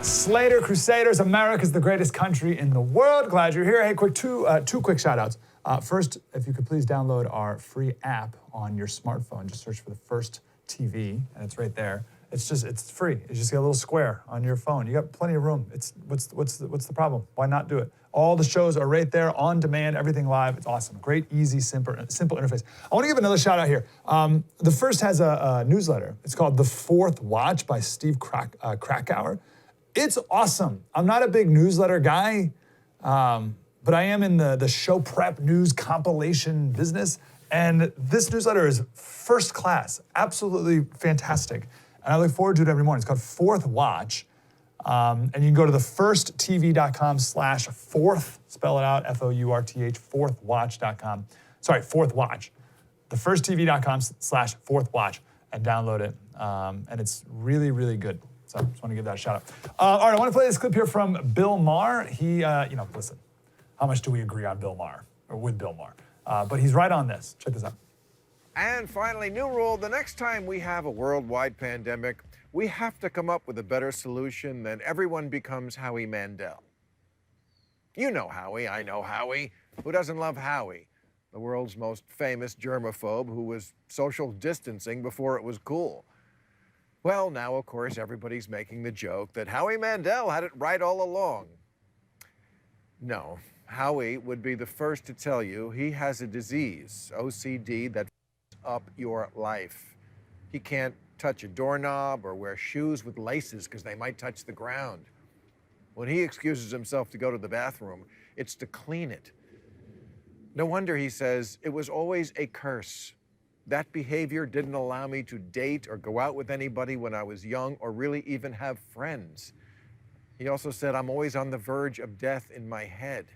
Slater, Crusaders, America's the greatest country in the world. Glad you're here. Hey, two quick shout outs. First, if you could please download our free app on your smartphone. Just search for the First TV, and it's right there. It's free. You just get a little square on your phone. You got plenty of room. What's the problem? Why not do it? All the shows are right there, on demand, everything live. It's awesome. Great, easy, simple interface. I want to give another shout out here. The First has a newsletter. It's called The Fourth Watch by Steve Krakauer. It's awesome. I'm not a big newsletter guy, but I am in the show prep news compilation business. And this newsletter is first class, absolutely fantastic. And I look forward to it every morning. It's called Fourth Watch. And you can go to thefirstTV.com/fourth, spell it out, F-O-U-R-T-H, fourthwatch.com. Sorry, Fourth Watch. ThefirstTV.com/fourthwatch and download it. And it's really, really good. So I just want to give that a shout out. All right, I want to play this clip here from Bill Maher. He, listen, how much do we agree on Bill Maher, or with Bill Maher? But he's right on this. Check this out. And finally, new rule, the next time we have a worldwide pandemic, we have to come up with a better solution than everyone becomes Howie Mandel. You know Howie, I know Howie. Who doesn't love Howie? The world's most famous germaphobe who was social distancing before it was cool. Well, now, of course, everybody's making the joke that Howie Mandel had it right all along. No, Howie would be the first to tell you he has a disease, OCD, that f***s up your life. He can't touch a doorknob or wear shoes with laces because they might touch the ground. When he excuses himself to go to the bathroom, it's to clean it. No wonder he says, it was always a curse. That behavior didn't allow me to date or go out with anybody when I was young or really even have friends. He also said, I'm always on the verge of death in my head.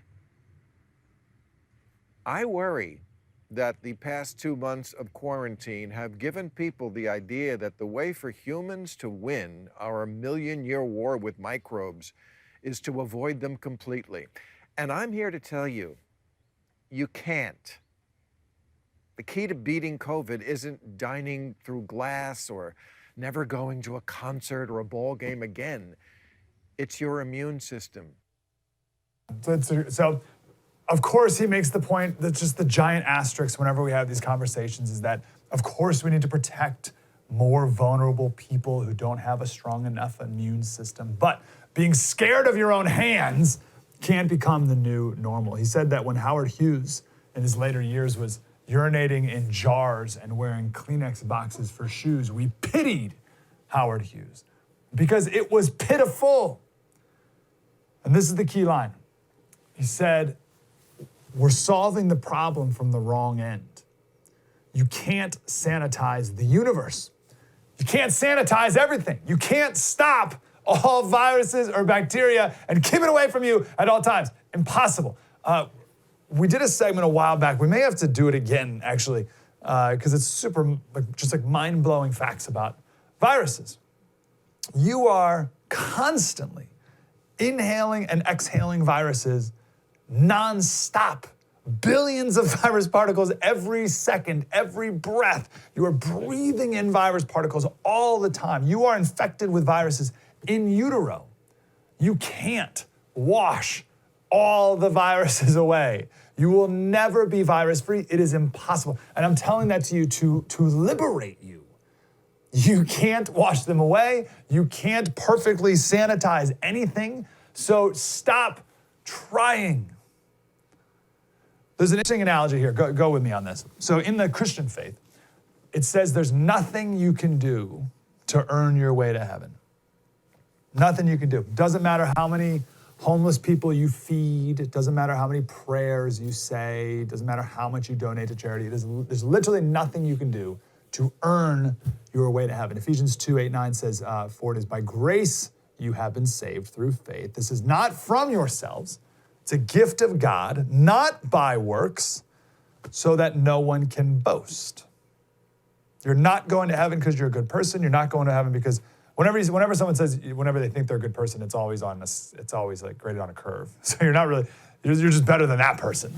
I worry that the past 2 months of quarantine have given people the idea that the way for humans to win our million-year war with microbes is to avoid them completely. And I'm here to tell you, you can't. The key to beating COVID isn't dining through glass or never going to a concert or a ball game again. It's your immune system. So, of course, he makes the point that's just the giant asterisk whenever we have these conversations is that, of course, we need to protect more vulnerable people who don't have a strong enough immune system. But being scared of your own hands can't become the new normal. He said that when Howard Hughes, in his later years, was urinating in jars and wearing Kleenex boxes for shoes, we pitied Howard Hughes because it was pitiful. And this is the key line. He said, we're solving the problem from the wrong end. You can't sanitize the universe. You can't sanitize everything. You can't stop all viruses or bacteria and keep it away from you at all times. Impossible. We did a segment a while back. We may have to do it again, actually, because it's super, just mind-blowing facts about viruses. You are constantly inhaling and exhaling viruses nonstop. Billions of virus particles every second, every breath. You are breathing in virus particles all the time. You are infected with viruses in utero. You can't wash all the viruses away. You will never be virus-free. It is impossible. And I'm telling that to you to liberate you. You can't wash them away. You can't perfectly sanitize anything. So stop trying. There's an interesting analogy here. Go with me on this. So in the Christian faith, it says there's nothing you can do to earn your way to heaven. Nothing you can do. Doesn't matter how many homeless people you feed. It doesn't matter how many prayers you say. It doesn't matter how much you donate to charity. There's literally nothing you can do to earn your way to heaven. Ephesians 2:8-9 says, for it is by grace you have been saved through faith. This is not from yourselves. It's a gift of God, not by works, so that no one can boast. You're not going to heaven because you're a good person. You're not going to heaven because whenever someone says, whenever they think they're a good person, it's always like graded on a curve. So you're not really, you're just better than that person.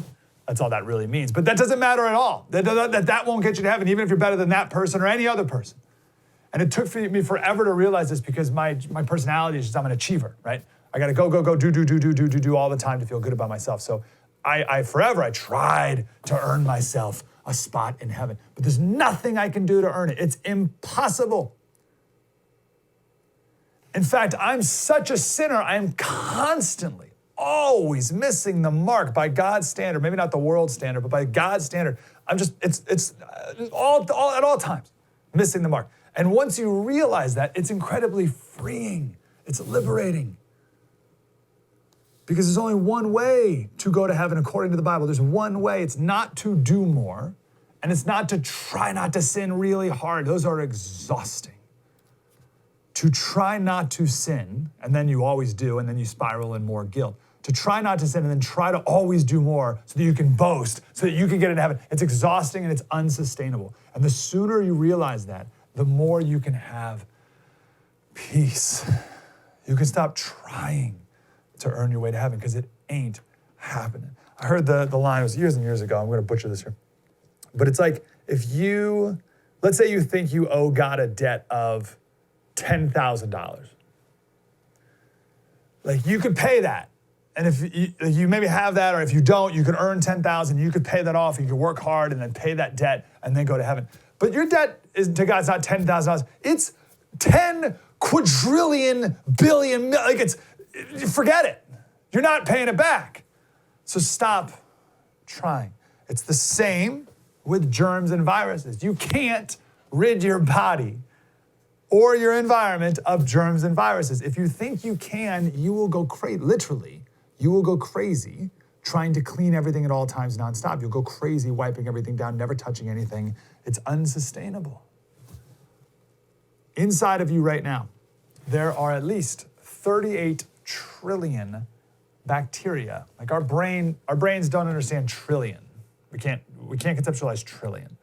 That's all that really means. But that doesn't matter at all. That won't get you to heaven, even if you're better than that person or any other person. And it took me forever to realize this because my personality is just, I'm an achiever, right? I gotta go, do all the time to feel good about myself. So I tried to earn myself a spot in heaven. But there's nothing I can do to earn it. It's impossible. In fact, I'm such a sinner, I am constantly, always missing the mark by God's standard. Maybe not the world's standard, but by God's standard. It's at all times missing the mark. And once you realize that, it's incredibly freeing. It's liberating. Because there's only one way to go to heaven according to the Bible. There's one way. It's not to do more, and it's not to try not to sin really hard. Those are exhausting. To try not to sin, and then you always do, and then you spiral in more guilt. To try not to sin and then try to always do more so that you can boast, so that you can get into heaven. It's exhausting and it's unsustainable. And the sooner you realize that, the more you can have peace. You can stop trying to earn your way to heaven because it ain't happening. I heard the line, it was years and years ago, I'm gonna butcher this here. But it's like, let's say you think you owe God a debt of $10,000. Like you could pay that. And if you maybe have that, or if you don't, you could earn $10,000, you could pay that off, you could work hard and then pay that debt and then go to heaven. But your debt to God's not $10,000, it's 10 quadrillion billion, forget it. You're not paying it back. So stop trying. It's the same with germs and viruses. You can't rid your body or your environment of germs and viruses. If you think you can, you will go crazy. Literally, you will go crazy trying to clean everything at all times nonstop. You'll go crazy wiping everything down, never touching anything. It's unsustainable. Inside of you right now, there are at least 38 trillion bacteria. Like our brains don't understand trillion. We can't conceptualize trillion.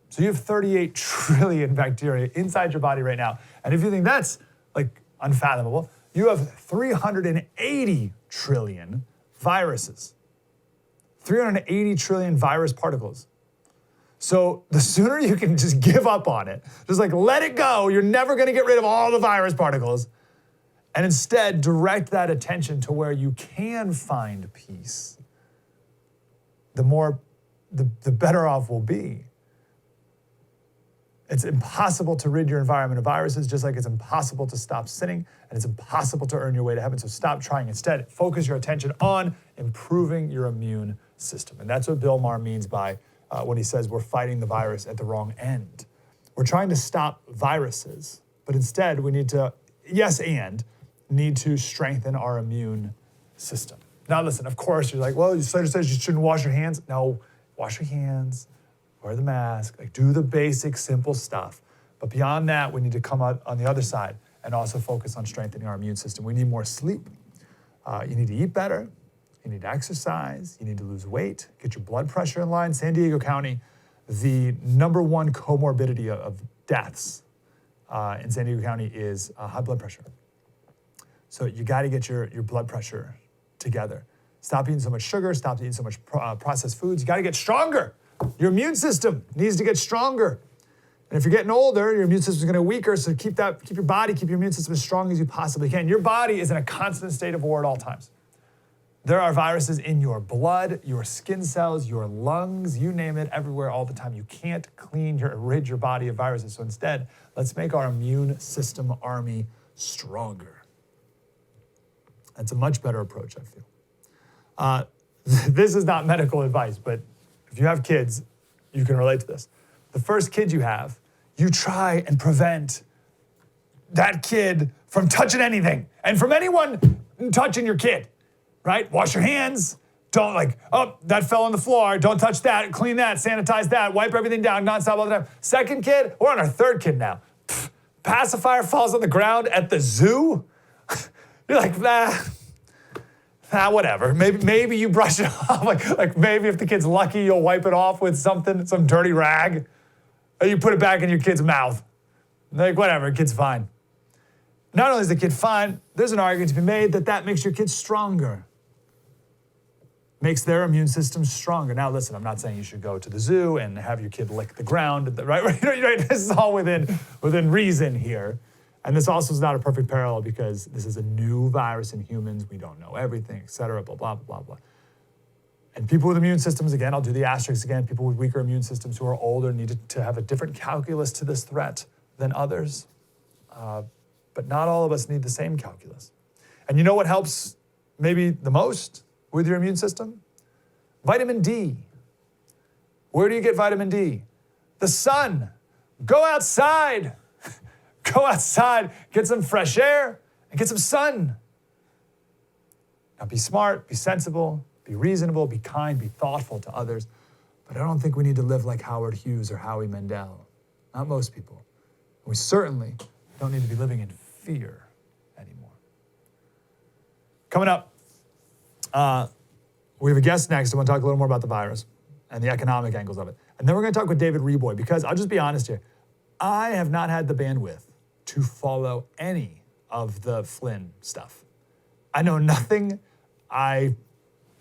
So you have 38 trillion bacteria inside your body right now. And if you think that's like unfathomable, you have 380 trillion viruses. 380 trillion virus particles. So the sooner you can just give up on it, just like let it go, you're never gonna get rid of all the virus particles, and instead direct that attention to where you can find peace, the better off we'll be. It's impossible to rid your environment of viruses, just like it's impossible to stop sinning, and it's impossible to earn your way to heaven. So stop trying. Instead, focus your attention on improving your immune system. And that's what Bill Maher means by when he says we're fighting the virus at the wrong end. We're trying to stop viruses, but instead we need to, need to strengthen our immune system. Now listen, of course, you're like, well, Slater says you shouldn't wash your hands. No, wash your hands. Wear the mask, do the basic, simple stuff. But beyond that, we need to come out on the other side and also focus on strengthening our immune system. We need more sleep. You need to eat better. You need to exercise. You need to lose weight. Get your blood pressure in line. San Diego County, the #1 comorbidity of deaths in San Diego County is high blood pressure. So you got to get your blood pressure together. Stop eating so much sugar. Stop eating so much processed foods. You got to get stronger. Your immune system needs to get stronger. And if you're getting older, your immune system is going to get weaker, so keep your immune system as strong as you possibly can. Your body is in a constant state of war at all times. There are viruses in your blood, your skin cells, your lungs, you name it, everywhere, all the time. You can't rid your body of viruses. So instead, let's make our immune system army stronger. That's a much better approach, I feel. This is not medical advice, but if you have kids, you can relate to this. The first kid you have, you try and prevent that kid from touching anything and from anyone touching your kid, right? Wash your hands. Don't that fell on the floor. Don't touch that. Clean that. Sanitize that. Wipe everything down nonstop all the time. Second kid, we're on our third kid now. Pacifier falls on the ground at the zoo. You're like, whatever. Maybe you brush it off. Like maybe if the kid's lucky, you'll wipe it off with something, some dirty rag. Or you put it back in your kid's mouth. Like, whatever, kid's fine. Not only is the kid fine, there's an argument to be made that makes your kid stronger. makes their immune system stronger. Now, listen, I'm not saying you should go to the zoo and have your kid lick the ground, right? Right? This is all within reason here. And this also is not a perfect parallel because this is a new virus in humans. We don't know everything, et cetera, blah, blah, blah, blah. And people with immune systems, again, I'll do the asterisks again, people with weaker immune systems who are older need to have a different calculus to this threat than others. But not all of us need the same calculus. And you know what helps maybe the most with your immune system? Vitamin D. Where do you get vitamin D? The sun. Go outside. Go outside, get some fresh air, and get some sun. Now be smart, be sensible, be reasonable, be kind, be thoughtful to others. But I don't think we need to live like Howard Hughes or Howie Mandel. Not most people. We certainly don't need to be living in fear anymore. Coming up, we have a guest next. I want to talk a little more about the virus and the economic angles of it. And then we're going to talk with David Reaboi, because I'll just be honest here. I have not had the bandwidth to follow any of the Flynn stuff. I know nothing. I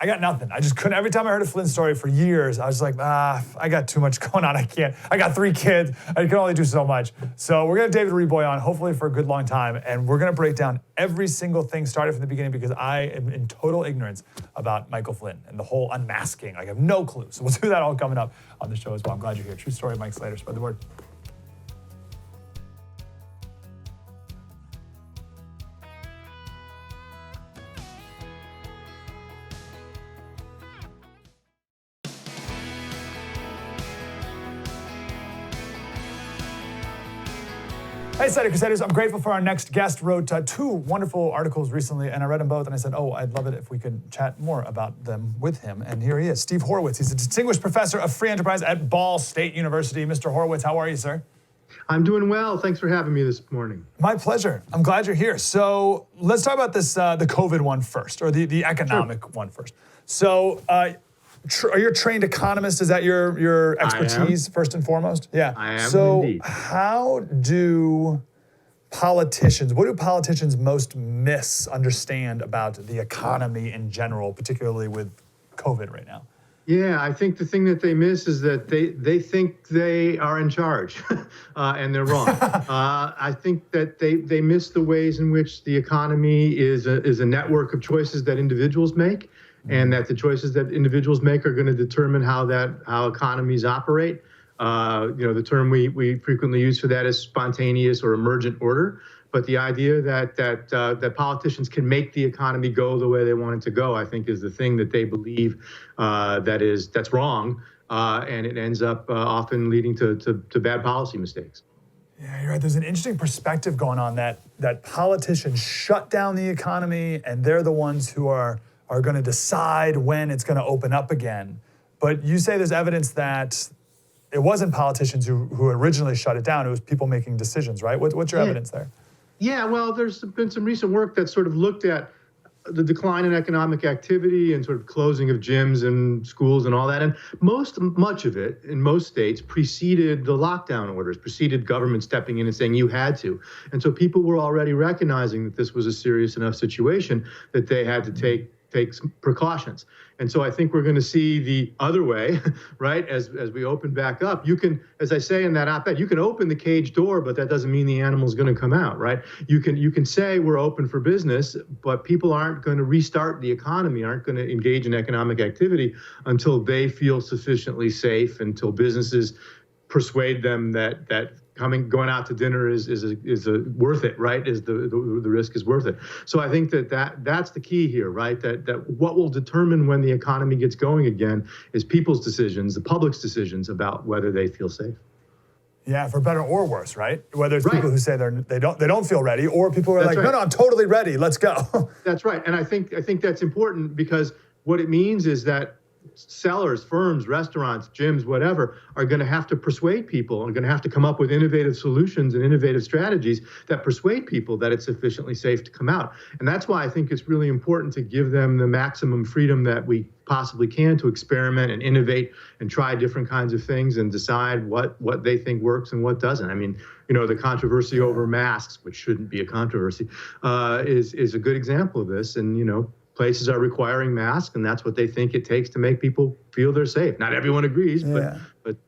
got nothing. I just couldn't. Every time I heard a Flynn story for years, I was like, I got too much going on. I can't. I got 3 kids. I can only do so much. So we're going to have David Reaboi on, hopefully for a good long time, and we're going to break down every single thing started from the beginning, because I am in total ignorance about Michael Flynn and the whole unmasking. I have no clue. So we'll do that all coming up on the show as well. I'm glad you're here. True story, Mike Slater. Spread the word. Hey, Slater Crusaders, I'm grateful for our next guest. Wrote 2 wonderful articles recently, and I read them both, and I said, I'd love it if we could chat more about them with him. And here he is, Steve Horowitz. He's a distinguished professor of free enterprise at Ball State University. Mr. Horowitz, how are you, sir? I'm doing well. Thanks for having me this morning. My pleasure. I'm glad you're here. So let's talk about this, the COVID one first, or the economic one first. So are you a trained economist? Is that your expertise first and foremost? Yeah. I am so indeed. what do politicians most misunderstand about the economy in general, particularly with COVID right now? Yeah, I think the thing that they miss is that they think they are in charge, and they're wrong. I think that they miss the ways in which the economy is a network of choices that individuals make, and that the choices that individuals make are going to determine how economies operate. The term we frequently use for that is spontaneous or emergent order. But the idea that politicians can make the economy go the way they want it to go, I think, is the thing that they believe that's wrong, and it ends up often leading to bad policy mistakes. Yeah, you're right. There's an interesting perspective going on that politicians shut down the economy, and they're the ones who are going to decide when it's going to open up again. But you say there's evidence that it wasn't politicians who originally shut it down. It was people making decisions, right? What's your evidence there? Yeah, well, there's been some recent work that sort of looked at the decline in economic activity and sort of closing of gyms and schools and all that. And much of it in most states preceded the lockdown orders, preceded government stepping in and saying you had to. And so people were already recognizing that this was a serious enough situation that they had to take some precautions. And so I think we're going to see the other way, right? As we open back up, you can, as I say in that op-ed, you can open the cage door, but that doesn't mean the animal's going to come out, right? You can say we're open for business, but people aren't going to restart the economy, aren't going to engage in economic activity until they feel sufficiently safe, until businesses persuade them that going out to dinner is worth it, right? Is the risk is worth it. So I think that's the key here, right? That what will determine when the economy gets going again is people's decisions, the public's decisions about whether they feel safe. Yeah, for better or worse, right? Whether it's people who say they don't feel ready, or people who are like, no, I'm totally ready, let's go. That's right, and I think that's important, because what it means is that sellers, firms, restaurants, gyms, whatever, are going to have to persuade people, are going to have to come up with innovative solutions and innovative strategies that persuade people that it's sufficiently safe to come out. And that's why I think it's really important to give them the maximum freedom that we possibly can to experiment and innovate and try different kinds of things and decide what they think works and what doesn't. I mean, the controversy over masks, which shouldn't be a controversy, is a good example of this. And, places are requiring masks, and that's what they think it takes to make people feel they're safe. Not everyone agrees, but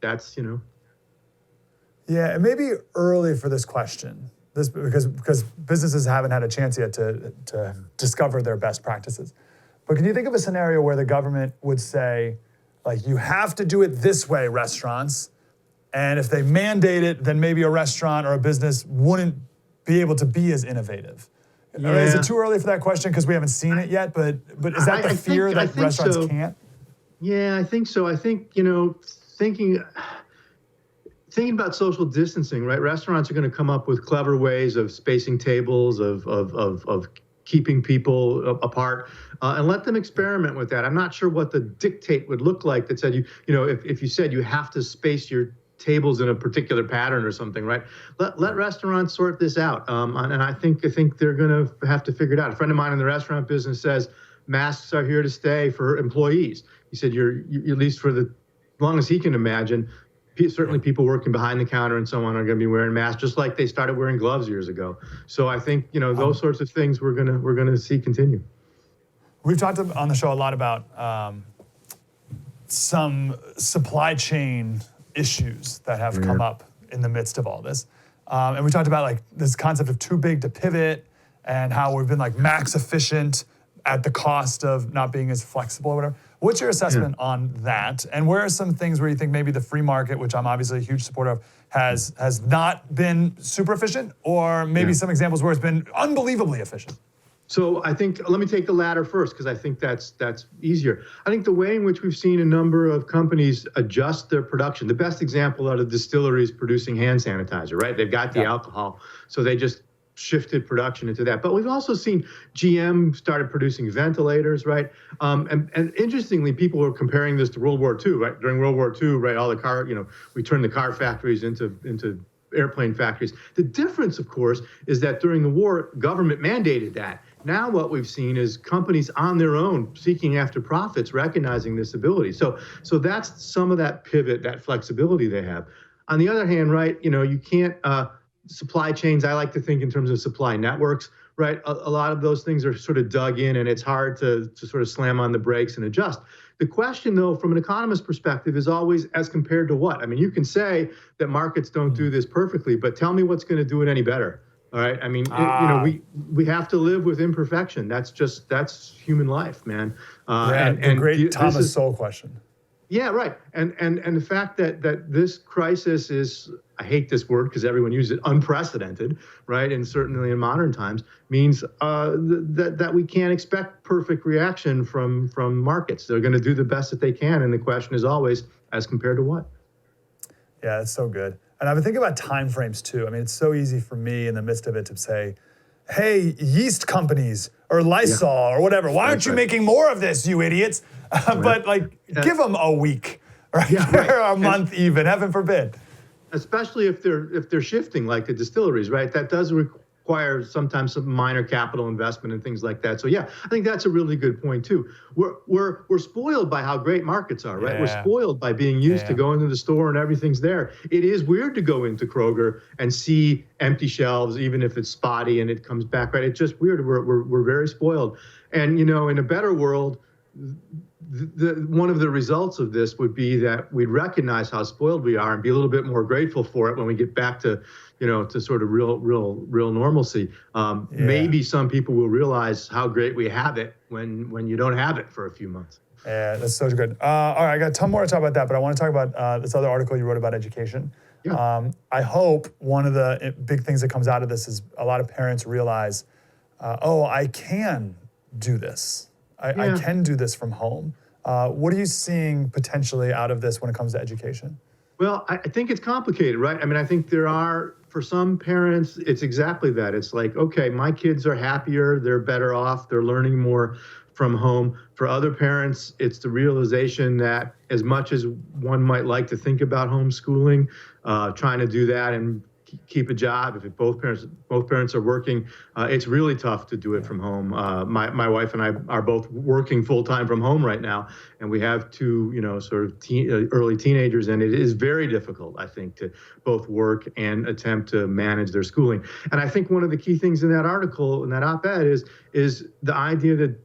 that's, Yeah, it may be early for this question, because businesses haven't had a chance yet to discover their best practices. But can you think of a scenario where the government would say, like, you have to do it this way, restaurants, and if they mandate it, then maybe a restaurant or a business wouldn't be able to be as innovative? Yeah. Is it too early for that question because we haven't seen it yet? But is that the fear that restaurants can't? Yeah, I think so. I think, thinking about social distancing, right? Restaurants are going to come up with clever ways of spacing tables, of keeping people apart, and let them experiment with that. I'm not sure what the dictate would look like that said if you said you have to space your tables in a particular pattern or something, right? Let restaurants sort this out, and I think they're going to have to figure it out. A friend of mine in the restaurant business says masks are here to stay for employees. He said you're at least for the long as he can imagine. Certainly, people working behind the counter and so on are going to be wearing masks, just like they started wearing gloves years ago. So I think those sorts of things we're gonna see continue. We've talked on the show a lot about some supply chain issues that have come up in the midst of all this, and we talked about like this concept of too big to pivot and how we've been like max efficient at the cost of not being as flexible or whatever. What's your assessment on that? And where are some things where you think maybe the free market, which I'm obviously a huge supporter of, has not been super efficient, or maybe some examples where it's been unbelievably efficient? So I think, let me take the latter first, because I think that's easier. I think the way in which we've seen a number of companies adjust their production, the best example out of distilleries producing hand sanitizer, right? They've got the alcohol, so they just shifted production into that. But we've also seen GM started producing ventilators, right? And interestingly, people were comparing this to World War II, right? During World War II, right, all the car, we turned the car factories into airplane factories. The difference, of course, is that during the war, government mandated that. Now what we've seen is companies on their own seeking after profits, recognizing this ability. So that's some of that pivot, that flexibility they have. On the other hand, right, you can't, supply chains, I like to think in terms of supply networks, right? A lot of those things are sort of dug in, and it's hard to sort of slam on the brakes and adjust. The question, though, from an economist perspective, is always as compared to what? I mean, you can say that markets don't do this perfectly, but tell me what's going to do it any better. All right. I mean, we have to live with imperfection. That's human life, man. And the great Thomas Sowell question. Yeah, right. And the fact that this crisis is, I hate this word because everyone uses it, unprecedented, right? And certainly in modern times means that we can't expect perfect reaction from markets. They're going to do the best that they can. And the question is always, as compared to what? Yeah, that's so good. And I've been thinking about timeframes too. I mean, it's so easy for me in the midst of it to say, hey, yeast companies or Lysol or whatever, why aren't you making more of this, you idiots? But give them a week, right? Or a month even, heaven forbid. Especially if they're shifting like the distilleries, right? That does require sometimes some minor capital investment and things like that. So yeah, I think that's a really good point too. We're spoiled by how great markets are, right? We're spoiled by being used to going to the store and everything's there. It is weird to go into Kroger and see empty shelves, even if it's spotty and it comes back, right? It's just weird. We're very spoiled. And in a better world, one of the results of this would be that we'd recognize how spoiled we are and be a little bit more grateful for it when we get back to, to sort of real normalcy. Maybe some people will realize how great we have it when you don't have it for a few months. Yeah, that's so good. All right, I got a ton more to talk about that, but I want to talk about this other article you wrote about education. Yeah. I hope one of the big things that comes out of this is a lot of parents realize, I can do this. I can do this from home. What are you seeing potentially out of this when it comes to education? Well, I think it's complicated, right? I mean, I think for some parents, it's exactly that. It's like, okay, my kids are happier, they're better off, they're learning more from home. For other parents, it's the realization that as much as one might like to think about homeschooling, trying to do that and keep a job, if both parents are working, it's really tough to do it from home. My wife and I are both working full-time from home right now, and we have two, sort of early teenagers, and it is very difficult, I think, to both work and attempt to manage their schooling. And I think one of the key things in that article, in that op-ed, is the idea that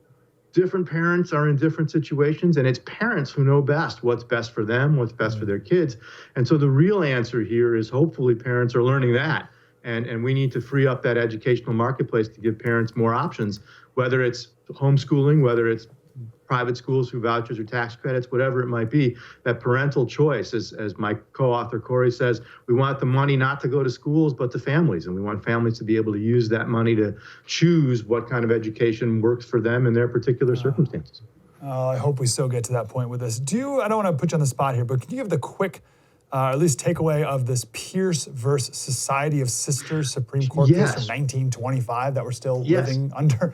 different parents are in different situations, and it's parents who know best what's best for them, what's best for their kids. And so the real answer here is hopefully parents are learning that. And we need to free up that educational marketplace to give parents more options, whether it's homeschooling, whether it's private schools through vouchers or tax credits, whatever it might be. That parental choice, as my co-author Corey says, we want the money not to go to schools, but to families. And we want families to be able to use that money to choose what kind of education works for them in their particular circumstances. I hope we still get to that point with this. I don't want to put you on the spot here, but can you give the quick, at least takeaway of this Pierce versus Society of Sisters Supreme Court case from 1925 that we're still living under?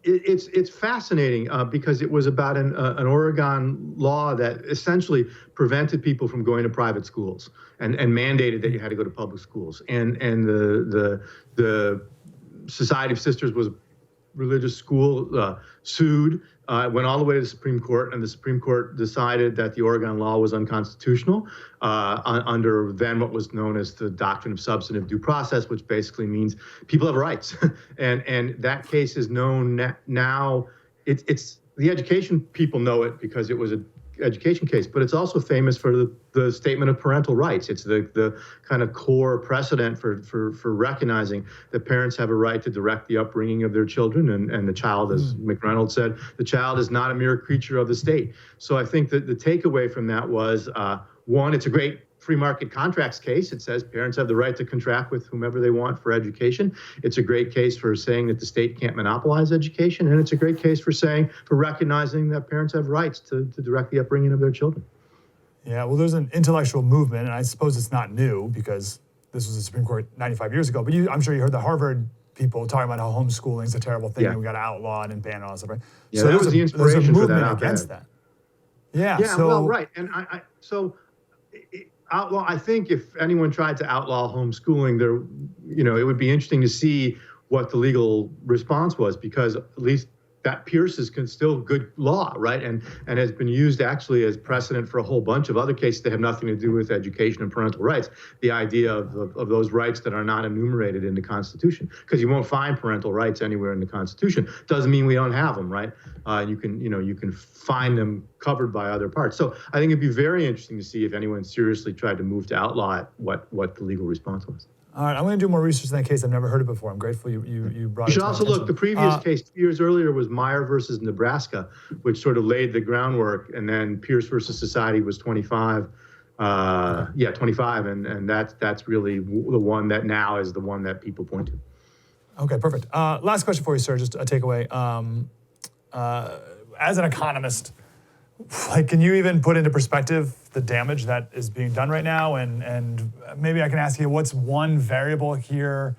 It's fascinating because it was about an Oregon law that essentially prevented people from going to private schools and mandated that you had to go to public schools. And the Society of Sisters was a religious school, sued, went all the way to the Supreme Court, and the Supreme Court decided that the Oregon law was unconstitutional under then what was known as the doctrine of substantive due process, which basically means people have rights. and that case is known now. It's the education people know it because it was an education case, but it's also famous for the statement of parental rights. It's the kind of core precedent for recognizing that parents have a right to direct the upbringing of their children, and the child, as McReynolds said, the child is not a mere creature of the state. So I think that the takeaway from that was, one, it's a great free market contracts case. It says parents have the right to contract with whomever they want for education. It's a great case for saying that the state can't monopolize education. And it's a great case for recognizing that parents have rights to direct the upbringing of their children. Yeah, well, there's an intellectual movement, and I suppose it's not new because this was the Supreme Court 95 years ago, but I'm sure you heard the Harvard people talking about how homeschooling is a terrible thing and we got to outlaw it and ban all that stuff, right? Yeah, so that was the inspiration there's a movement for that against that. Yeah, yeah, well, right. And outlaw, I think if anyone tried to outlaw homeschooling, it would be interesting to see what the legal response was, because at least that Pierce is still good law, right? And has been used actually as precedent for a whole bunch of other cases that have nothing to do with education and parental rights. The idea of those rights that are not enumerated in the Constitution, because you won't find parental rights anywhere in the Constitution. Doesn't mean we don't have them, right? You can find them covered by other parts. So I think it'd be very interesting to see if anyone seriously tried to move to outlaw it, what the legal response was. All right, I'm going to do more research in that case. I've never heard it before. I'm grateful you brought it to my attention. You should also look, the previous case 2 years earlier was Meyer versus Nebraska, which sort of laid the groundwork, and then Pierce versus Society was 25. 25, and that's really the one that now is the one that people point to. Okay, perfect. Last question for you, sir, just a takeaway. As an economist, can you even put into perspective the damage that is being done right now? And maybe I can ask you, what's one variable here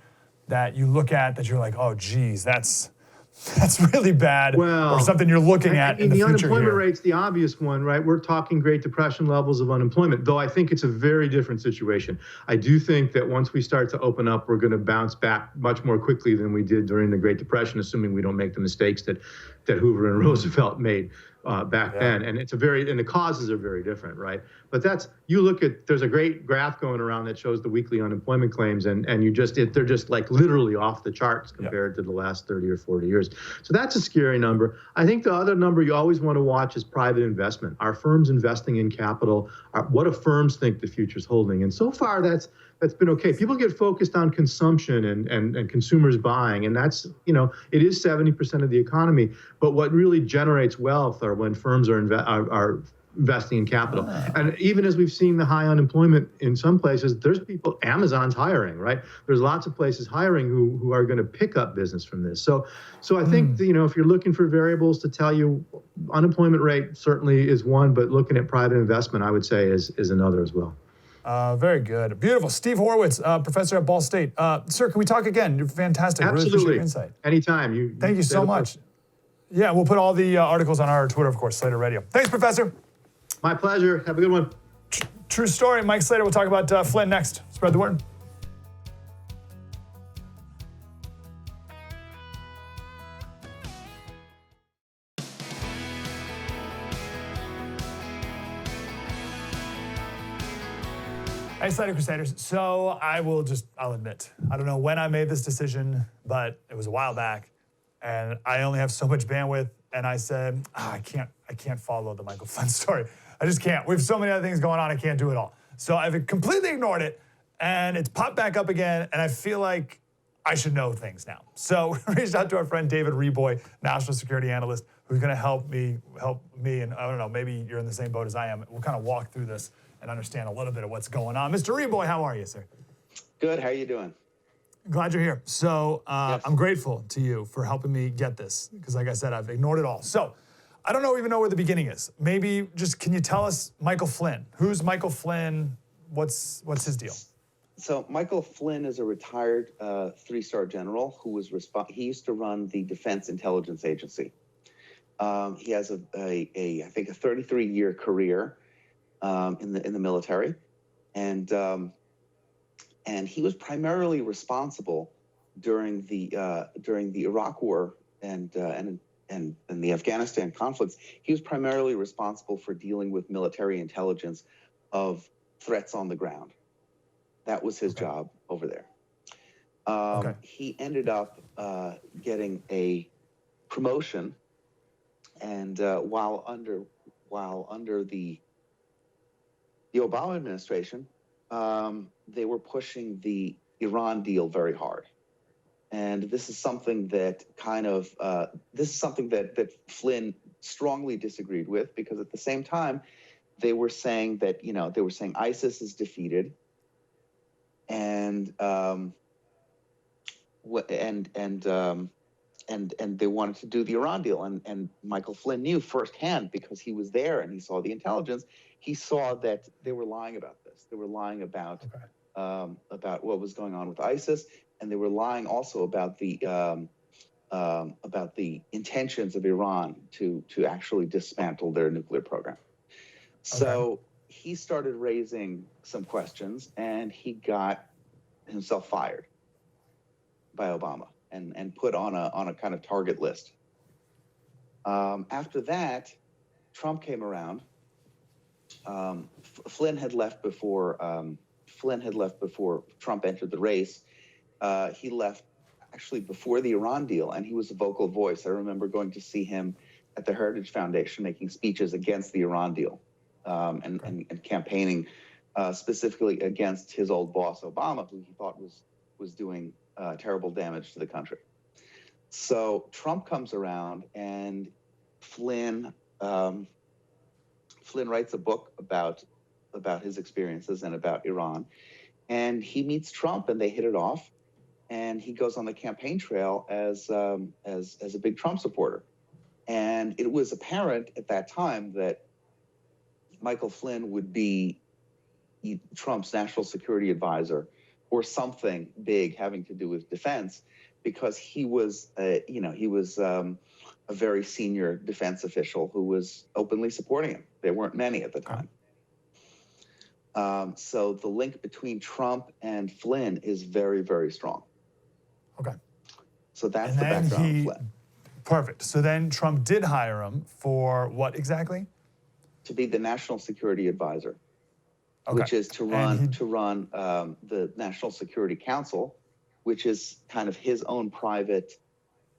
that you look at that you're like, oh, geez, that's really bad, or something you're looking at in the future unemployment here? rate's the obvious one, right? We're talking Great Depression levels of unemployment, though I think it's a very different situation. I do think that once we start to open up, we're going to bounce back much more quickly than we did during the Great Depression, assuming we don't make the mistakes that Hoover and Roosevelt made back then. And the causes are very different, right? But there's a great graph going around that shows the weekly unemployment claims, and they're just like literally off the charts compared to the last 30 or 40 years. So that's a scary number. I think the other number you always want to watch is private investment. Are firms investing in capital? What do firms think the future's holding? And so far that's been okay. People get focused on consumption and consumers buying, and that's, it is 70% of the economy. But what really generates wealth are when firms are investing in capital. And even as we've seen the high unemployment in some places, there's people, Amazon's hiring, right? There's lots of places hiring who are going to pick up business from this. So I think, if you're looking for variables to tell you, unemployment rate certainly is one, but looking at private investment, I would say is another as well. Very good. Beautiful. Steve Horowitz, professor at Ball State. Sir, can we talk again? You're fantastic. Absolutely. Really appreciate your insight. Anytime. Thank you so much. Yeah, we'll put all the articles on our Twitter, of course, Slater Radio. Thanks, Professor. My pleasure. Have a good one. True story. Mike Slater. We'll talk about Flynn next. Spread the word. Hey, Slater Crusaders. So I'll admit, I don't know when I made this decision, but it was a while back, and I only have so much bandwidth and I said, I can't follow the Michael Flynn story. I just can't. We have so many other things going on. I can't do it all. So I've completely ignored it, and it's popped back up again, and I feel like I should know things now. So we reached out to our friend David Reaboi, national security analyst, who's going to help me, and I don't know, maybe you're in the same boat as I am. We'll kind of walk through this and understand a little bit of what's going on. Mr. Reaboi, how are you, sir? Good. How are you doing? Glad you're here. So Yes. I'm grateful to you for helping me get this, because like I said, I've ignored it all. So I don't even know where the beginning is. Maybe just, can you tell us Michael Flynn? Who's Michael Flynn? What's his deal? So Michael Flynn is a retired three-star general who was he used to run the Defense Intelligence Agency. He has I think a 33-year career in the military, and he was primarily responsible during the Iraq War and the Afghanistan conflicts. He was primarily responsible for dealing with military intelligence of threats on the ground. That was his job over there. He ended up getting a promotion, and while under the Obama administration, they were pushing the Iran deal very hard. And this is something that that Flynn strongly disagreed with, because at the same time, they were saying that, ISIS is defeated, and they wanted to do the Iran deal. And Michael Flynn knew firsthand, because he was there and he saw the intelligence. He saw that they were lying about this. They were lying about what was going on with ISIS, and they were lying also about the intentions of Iran to actually dismantle their nuclear program. So he started raising some questions, and he got himself fired by Obama and put on a kind of target list. After that, Trump came around. Flynn had left before Trump entered the race. He left actually before the Iran deal, and he was a vocal voice. I remember going to see him at the Heritage Foundation making speeches against the Iran deal, and campaigning specifically against his old boss, Obama, who he thought was doing terrible damage to the country. So Trump comes around, and Flynn writes a book about his experiences and about Iran, and he meets Trump, and they hit it off, and he goes on the campaign trail as a big Trump supporter. And it was apparent at that time that Michael Flynn would be Trump's national security advisor, or something big having to do with defense, because he was a very senior defense official who was openly supporting him. There weren't many at the time. So the link between Trump and Flynn is very, very strong. Okay. So that's the background of Flynn. Perfect. So then Trump did hire him for what exactly? To be the national security advisor, which is to run the National Security Council, which is kind of his own private.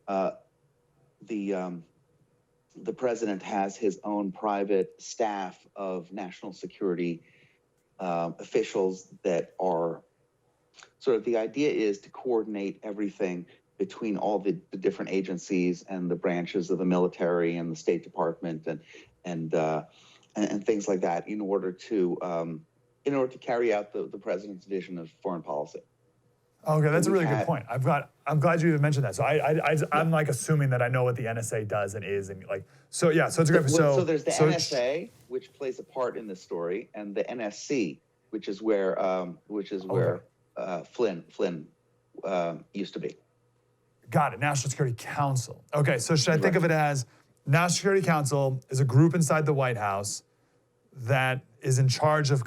The president has his own private staff of national security officials that are sort of, the idea is to coordinate everything between all the different agencies and the branches of the military and the State Department and things like that, in order to carry out the president's vision of foreign policy. Okay, that's a really good point. I'm glad you mentioned that. So I'm like assuming that I know what the NSA does and is, and like, so yeah, so it's a great. So there's the NSA, which plays a part in this story, and the NSC, which is where Flynn used to be. Got it. National Security Council. Okay, so should I think of it as National Security Council is a group inside the White House that is in charge of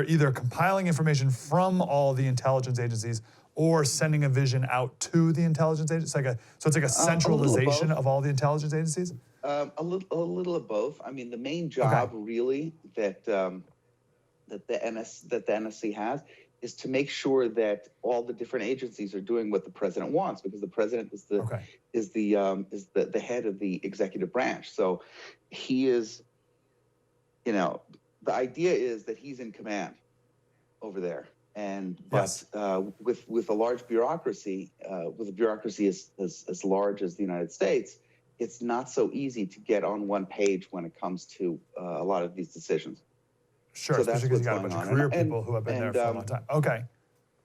either compiling information from all the intelligence agencies or sending a vision out to the intelligence agencies? So it's like a centralization of all the intelligence agencies? A little of both. I mean, the main job really that the NSC has is to make sure that all the different agencies are doing what the president wants, because the president is the head of the executive branch. So he is, you know, the idea is that he's in command over there. But with a large bureaucracy, with a bureaucracy as large as the United States, it's not so easy to get on one page when it comes to a lot of these decisions. Sure, So especially because you got a bunch of career people who have been there for a long time. Okay.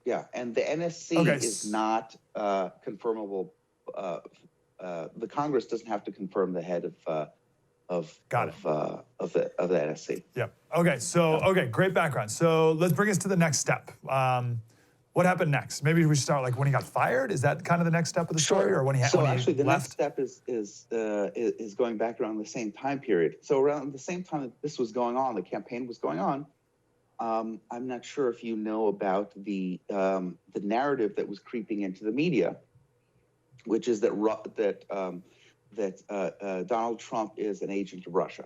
Yeah, and the NSC is not confirmable. The Congress doesn't have to confirm the head of the NSC. Yep. Okay. So great background. So let's bring us to the next step. What happened next? Maybe we should start like when he got fired. Is that kind of the next step of the story, or when he the left? next step is going back around the same time period. So around the same time that this was going on, the campaign was going on. I'm not sure if you know about the narrative that was creeping into the media, which is that Donald Trump is an agent of Russia.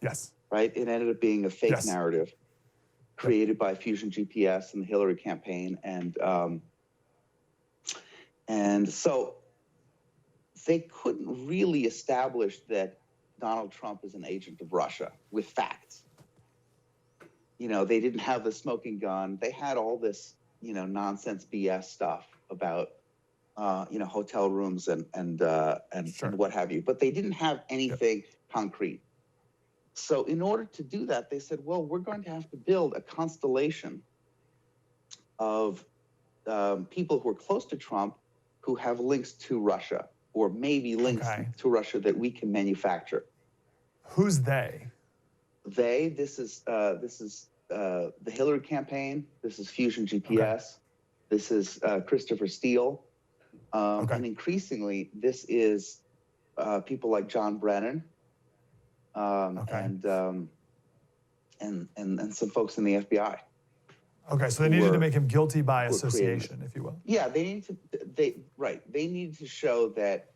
Yes. Right? It ended up being a fake narrative created by Fusion GPS and the Hillary campaign. And so they couldn't really establish that Donald Trump is an agent of Russia with facts. You know, they didn't have the smoking gun. They had all this, you know, nonsense BS stuff about hotel rooms and what have you, but they didn't have anything concrete. So in order to do that, they said, well, we're going to have to build a constellation of people who are close to Trump who have links to Russia, or maybe links to Russia that we can manufacture. Who's they? This is the Hillary campaign. This is Fusion GPS. This is Christopher Steele. And increasingly, this is people like John Brennan and some folks in the FBI. Okay, so they needed to make him guilty by association, if you will. Yeah, they needed to show that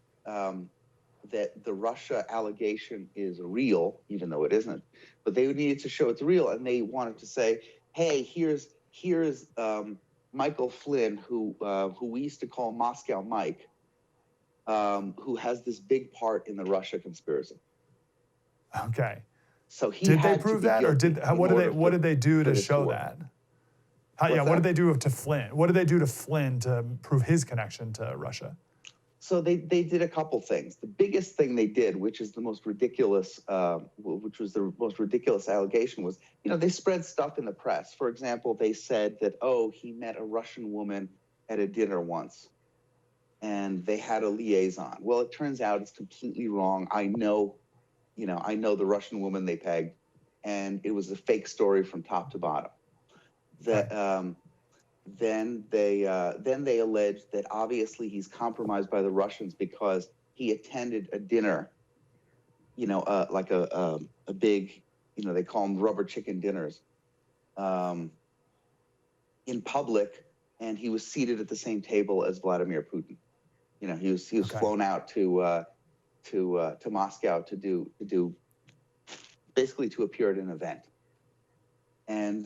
that the Russia allegation is real, even though it isn't. But they needed to show it's real, and they wanted to say, hey, here's Michael Flynn, who we used to call Moscow Mike, who has this big part in the Russia conspiracy. Okay. So did they prove that, or what did they do to show that? What did they do to Flynn? What did they do to Flynn to prove his connection to Russia? So they did a couple things. The biggest thing they did, which is the most ridiculous, allegation, was, they spread stuff in the press. For example, they said that, he met a Russian woman at a dinner once, and they had a liaison. Well, it turns out it's completely wrong. I know the Russian woman they pegged, and it was a fake story from top to bottom. Then they alleged that obviously he's compromised by the Russians because he attended a dinner, like a big, they call them rubber chicken dinners, in public, and he was seated at the same table as Vladimir Putin. He was flown out to Moscow to do basically to appear at an event, and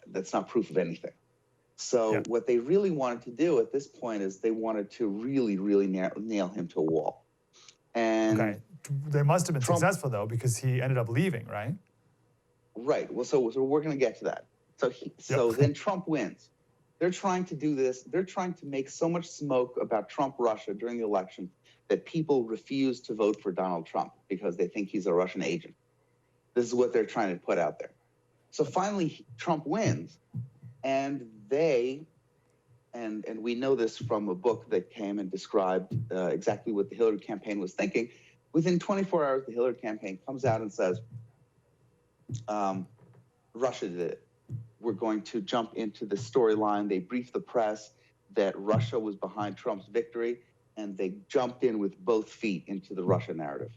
that's not proof of anything. So what they really wanted to do at this point is they wanted to really, really nail him to a wall. And they must have been successful though, because he ended up leaving, right? Right. Well, so we're going to get to that. So then Trump wins. They're trying to do this. They're trying to make so much smoke about Trump-Russia during the election that people refuse to vote for Donald Trump because they think he's a Russian agent. This is what they're trying to put out there. So finally, Trump wins, and and we know this from a book that came and described exactly what the Hillary campaign was thinking. Within 24 hours, the Hillary campaign comes out and says, Russia did it. We're going to jump into the storyline. They briefed the press that Russia was behind Trump's victory, and they jumped in with both feet into the Russia narrative.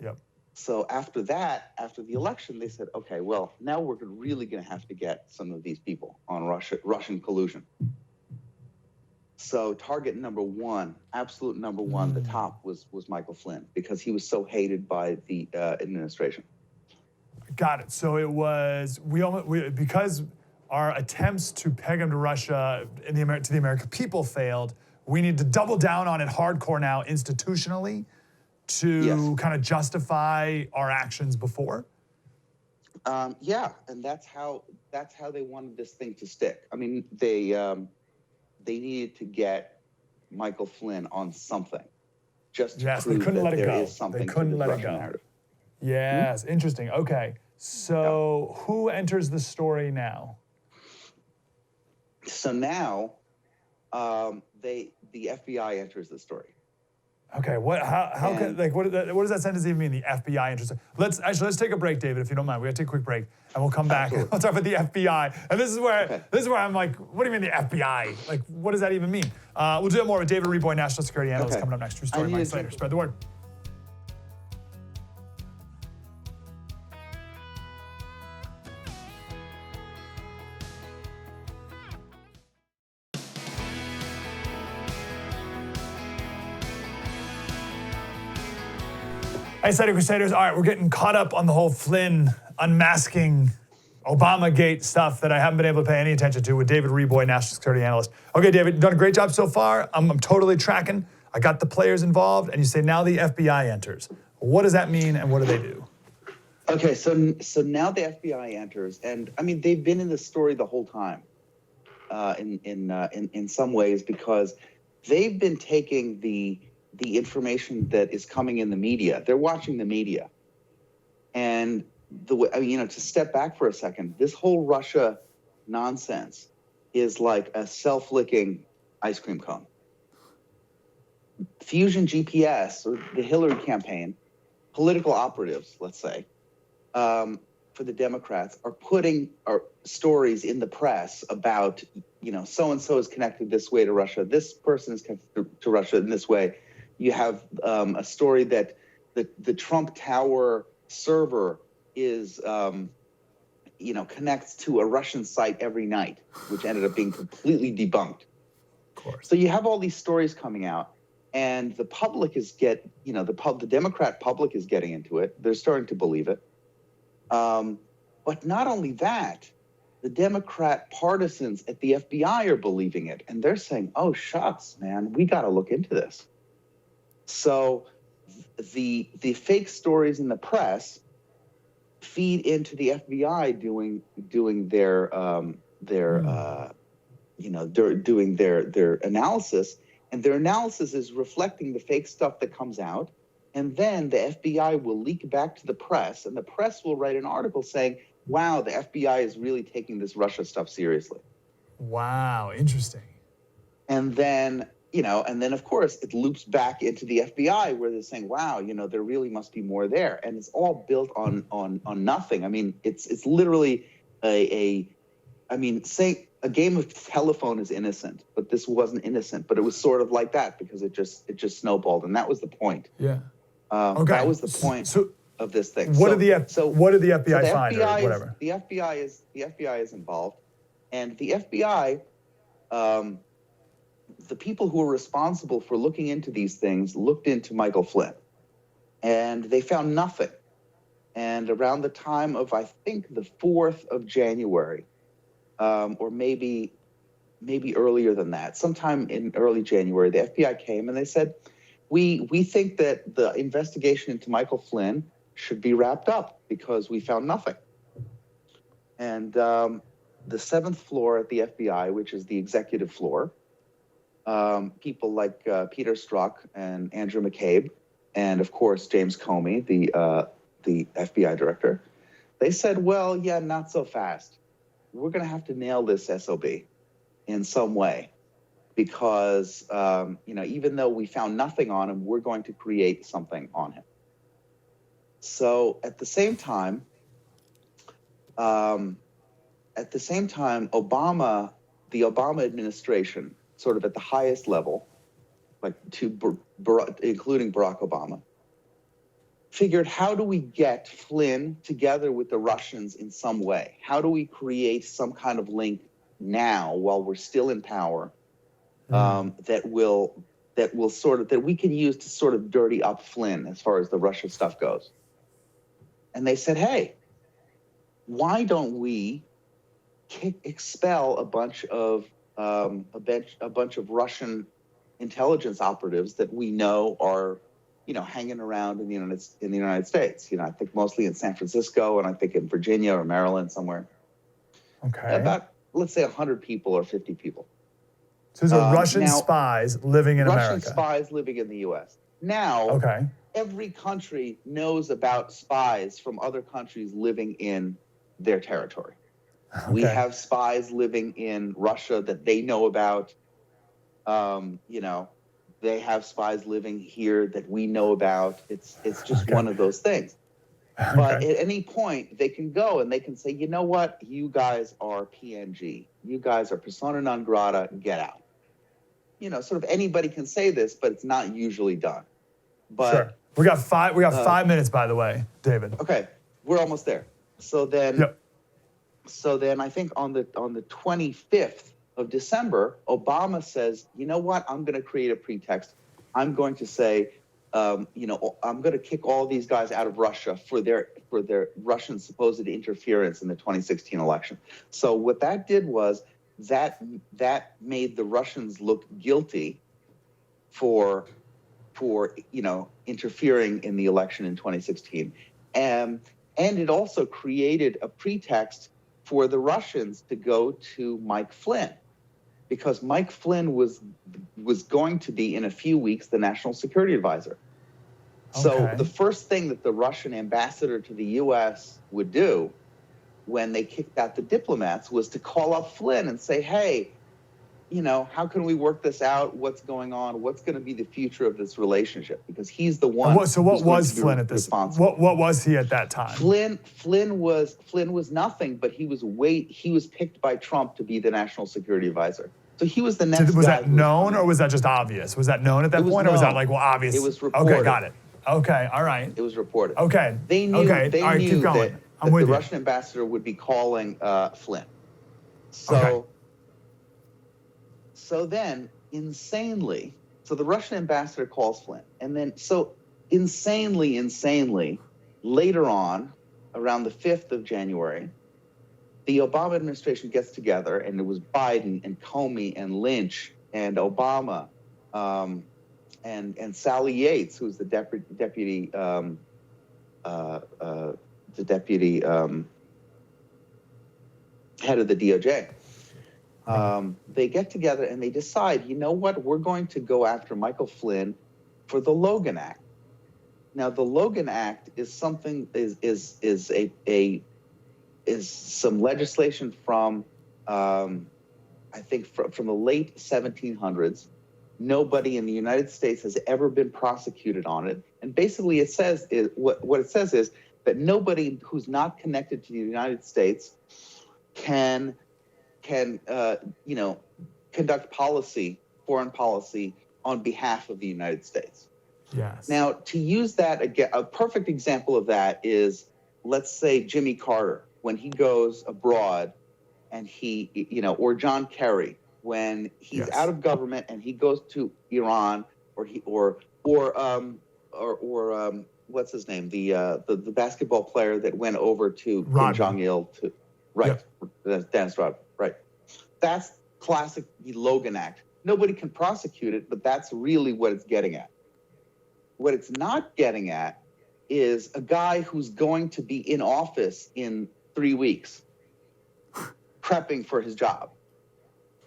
Yep. So after that, after the election, they said, okay, well, now we're really going to have to get some of these people on Russian collusion. So target number one, absolute number one, the top was Michael Flynn, because he was so hated by the administration. Got it. So it was because our attempts to peg him to Russia to the American people failed. We need to double down on it hardcore now, institutionally, to kind of justify our actions before. Yeah, and that's how they wanted this thing to stick. I mean, they needed to get Michael Flynn on something, just to prove that there is something to the Russian narrative. Yes, interesting. Okay, so who enters the story now? So now, the FBI enters the story. Okay, how can, like, what does that sentence even mean? The FBI enters. Let's take a break, David, if you don't mind. We gotta take a quick break, and we'll come back. Absolutely. We'll talk about the FBI. And this is where I'm like, what do you mean the FBI? Like, what does that even mean? We'll do that more with David Reaboi, national security analyst, coming up next. True story, Mike Slater. Spread the word. Hey, Slater Crusaders. All right, we're getting caught up on the whole Flynn unmasking Obamagate stuff that I haven't been able to pay any attention to with David Reaboi, national security analyst. Okay, David, you've done a great job so far. I'm totally tracking. I got the players involved, and you say now the FBI enters. What does that mean, and what do they do? Okay, so now the FBI enters, and I mean they've been in the story the whole time, in some ways, because they've been taking the information that is coming in the media. They're watching the media. And to step back for a second, this whole Russia nonsense is like a self-licking ice cream cone. Fusion GPS, or the Hillary campaign, political operatives, let's say, for the Democrats, are putting stories in the press about, so-and-so is connected this way to Russia, this person is connected to Russia in this way. You have a story that the Trump Tower server is, connects to a Russian site every night, which ended up being completely debunked. Of course. So you have all these stories coming out, and the public the Democrat public is getting into it. They're starting to believe it. But not only that, the Democrat partisans at the FBI are believing it, and they're saying, "Oh shucks, man, we got to look into this." So the fake stories in the press feed into the FBI doing their analysis, and their analysis is reflecting the fake stuff that comes out, and then the FBI will leak back to the press, and the press will write an article saying, "Wow, the FBI is really taking this Russia stuff seriously." Wow, interesting. And then of course it loops back into the FBI where they're saying, "Wow, there really must be more there," and it's all built on nothing. I mean, it's literally saying a game of telephone is innocent, but this wasn't innocent, but it was sort of like that because it just snowballed, and that was the point. Yeah. Okay. That was the point of this thing. What did the FBI find, or whatever? The FBI is involved, and the FBI. The people who are responsible for looking into these things looked into Michael Flynn, and they found nothing. And around the time of, I think, the 4th of January, or maybe earlier than that, sometime in early January, the FBI came and they said, we think that the investigation into Michael Flynn should be wrapped up because we found nothing. And the 7th floor at the FBI, which is the executive floor, people like Peter Strzok and Andrew McCabe, and of course James Comey, the FBI director, they said, "Well, yeah, not so fast. We're going to have to nail this SOB in some way, because even though we found nothing on him, we're going to create something on him." So at the same time, the Obama administration, sort of at the highest level, like including Barack Obama, figured, how do we get Flynn together with the Russians in some way? How do we create some kind of link now while we're still in power that we can use to sort of dirty up Flynn as far as the Russia stuff goes? And they said, hey, why don't we expel a bunch of Russian intelligence operatives that we know are, hanging around in the United States. I think mostly in San Francisco, and I think in Virginia or Maryland somewhere. Okay. About, let's say, 100 people or 50 people. So these are Russian spies living in America. Russian spies living in the U.S. Now, every country knows about spies from other countries living in their territory. Okay. We have spies living in Russia that they know about. They have spies living here that we know about. It's just one of those things. But at any point, they can go and they can say, you know what? You guys are PNG. You guys are persona non grata. Get out. Sort of anybody can say this, but it's not usually done. But sure. We got 5 minutes, by the way, David. Okay, we're almost there. So then, I think on the 25th of December, Obama says, you know what? I'm going to create a pretext. I'm going to say, I'm going to kick all these guys out of Russia for their Russian supposed interference in the 2016 election. So what that did was that made the Russians look guilty for interfering in the election in 2016, and it also created a pretext for the Russians to go to Mike Flynn, because Mike Flynn was going to be in a few weeks the national security advisor. So the first thing that the Russian ambassador to the U.S. would do when they kicked out the diplomats was to call up Flynn and say, hey, how can we work this out? What's going on? What's going to be the future of this relationship? Because he's the one. What was Flynn at this? What was he at that time? Flynn was nothing, but he was picked by Trump to be the national security advisor. So he was the next. Was that known, or was that just obvious? Was that known at that point, or was that obvious? It was reported. Okay, got it. Okay, all right. It was reported. Okay. They knew. They all right, knew keep going. that the Russian ambassador would be calling Flynn. So then, insanely, the Russian ambassador calls Flynn. And then, insanely, later on, around the 5th of January, the Obama administration gets together, and it was Biden and Comey and Lynch and Obama and Sally Yates, who's the deputy head of the DOJ. They get together and they decide, you know what, we're going to go after Michael Flynn for the Logan Act. Now, the Logan Act is something is some legislation from I think from the late 1700s. Nobody in the United States has ever been prosecuted on it, and basically it says what it says is that nobody who's not connected to the United States can conduct foreign policy on behalf of the United States. Yes. Now, to use that again, a perfect example of that is, let's say Jimmy Carter, when he goes abroad and or John Kerry, when he's out of government and he goes to Iran, or what's his name, the basketball player that went over to Kim Jong-il Dennis Rodman, right? That's classic Logan Act. Nobody can prosecute it, but that's really what it's getting at. What it's not getting at is a guy who's going to be in office in 3 weeks, prepping for his job.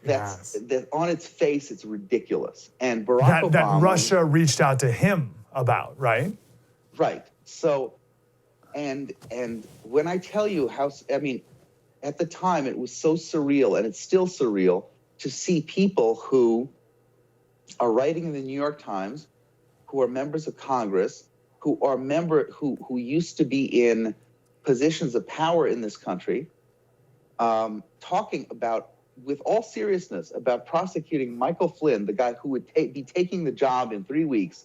That on its face, it's ridiculous. And Barack Obama, that Russia reached out to him about, right? Right. So, and when I tell you at the time it was so surreal, and it's still surreal to see people who are writing in the New York Times, who are members of Congress, who used to be in positions of power in this country, talking about, with all seriousness, about prosecuting Michael Flynn, the guy who would be taking the job in 3 weeks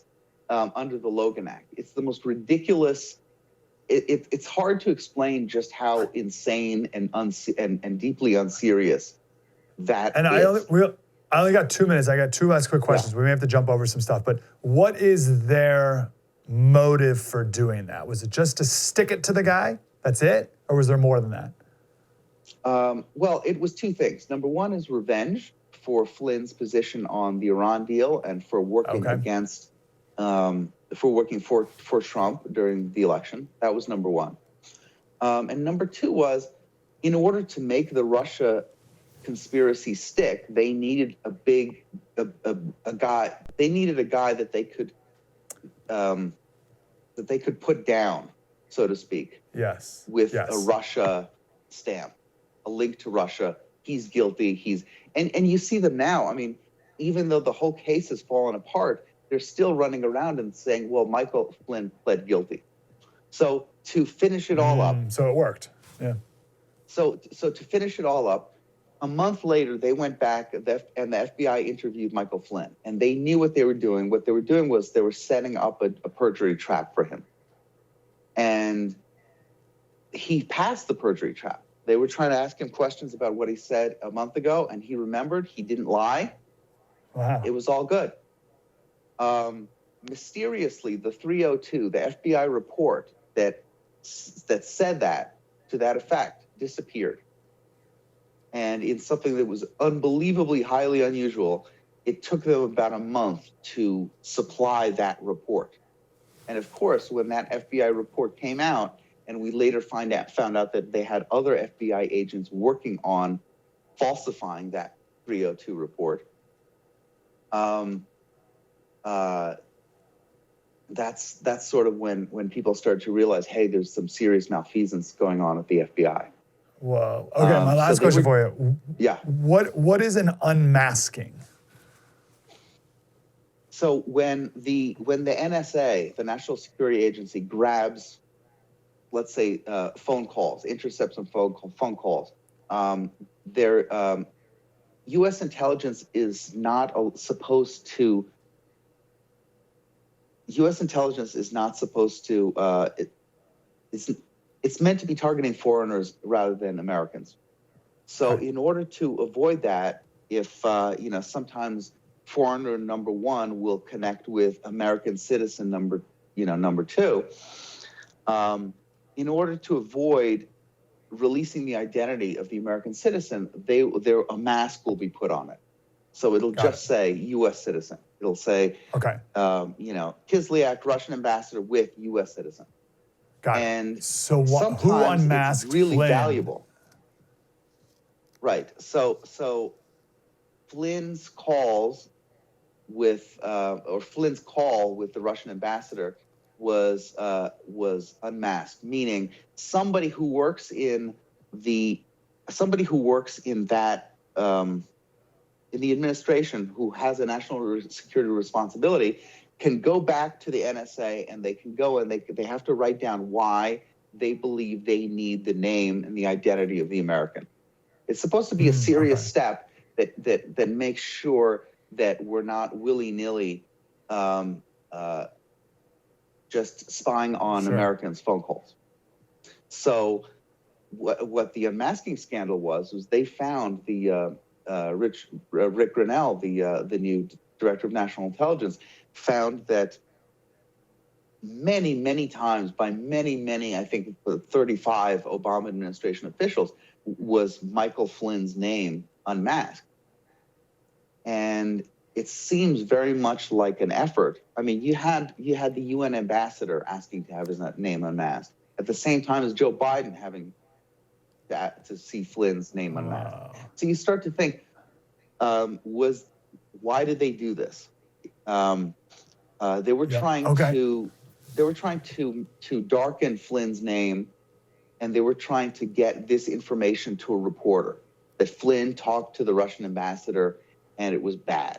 under the Logan Act. It's the most ridiculous. It's hard to explain just how insane and deeply unserious that is. I only got 2 minutes. I got two last quick questions. We may have to jump over some stuff, but what is their motive for doing that? Was it just to stick it to the guy? That's it? Or was there more than that? Well, it was two things. Number one is revenge for Flynn's position on the Iran deal and for working against, for working for Trump during the election. That was number one. And number two was, in order to make the Russia conspiracy stick, they needed a guy. They needed a guy that they could put down, so to speak. Yes. With a Russia stamp, a link to Russia. He's guilty. And you see them now. I mean, even though the whole case has fallen apart, they're still running around and saying, well, Michael Flynn pled guilty. So to finish it all up. So it worked. Yeah. So to finish it all up, a month later, they went back and the FBI interviewed Michael Flynn, and they knew what they were doing. What they were doing was they were setting up a perjury trap for him. And he passed the perjury trap. They were trying to ask him questions about what he said a month ago, and he remembered. He didn't lie. Wow. It was all good. Mysteriously, the 302, the FBI report that said that, to that effect, disappeared. And in something that was unbelievably highly unusual, it took them about a month to supply that report. And of course, when that FBI report came out, and we later found out that they had other FBI agents working on falsifying that 302 report, that's sort of when people started to realize, hey, there's some serious malfeasance going on at the FBI. Whoa. Okay, my last question for you. Yeah. What is an unmasking? So when the NSA, the National Security Agency, grabs, let's say, phone calls, intercepts some phone calls, U.S. intelligence is not supposed to. U.S. intelligence is not supposed to. It's meant to be targeting foreigners rather than Americans. So in order to avoid that, if sometimes foreigner number one will connect with American citizen number two, in order to avoid releasing the identity of the American citizen, a mask will be put on it. So it'll say U.S. citizen. It'll say, Kislyak, Russian ambassador with U.S. citizen. Got and it. So who unmasked it's really Flynn? Valuable. Right. So Flynn's calls with Flynn's call with the Russian ambassador was unmasked, meaning somebody who works in the in the administration who has a national security responsibility can go back to the NSA and they can go and they have to write down why they believe they need the name and the identity of the American. It's supposed to be a serious step that makes sure that we're not willy-nilly just spying on Americans' phone calls. So what the unmasking scandal was they found the Rick Grinnell, the new director of national intelligence, found that many times by many, I think 35 Obama administration officials, was Michael Flynn's name unmasked. And it seems very much like an effort. I mean, you had the UN ambassador asking to have his name unmasked at the same time as Joe Biden having to see Flynn's name unmasked. So you start to think, why did they do this? They were trying to darken Flynn's name, and they were trying to get this information to a reporter that Flynn talked to the Russian ambassador and it was bad.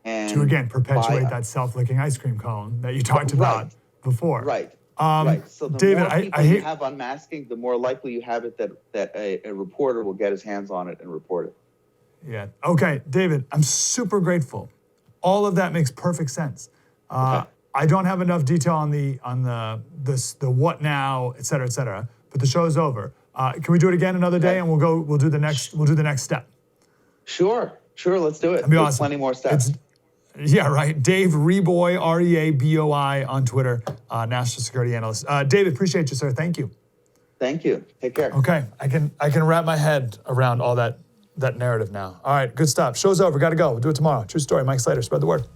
And to again perpetuate that self-licking ice cream cone that you talked about before. Right. So the David, more people you have unmasking, the more likely you have it that a reporter will get his hands on it and report it. Yeah. Okay, David, I'm super grateful. All of that makes perfect sense. I don't have enough detail on the what now, et cetera, but the show's over. Can we do it again another day and we'll do the next step? Sure, let's do it. That'd be There's awesome. Plenty more steps. Yeah, right. Dave Reaboi, Reaboi on Twitter, national security analyst. David, appreciate you, sir. Thank you. Thank you. Take care. Okay, I can wrap my head around all that narrative now. All right, good stuff. Show's over. Got to go. We'll do it tomorrow. True story. Mike Slater. Spread the word.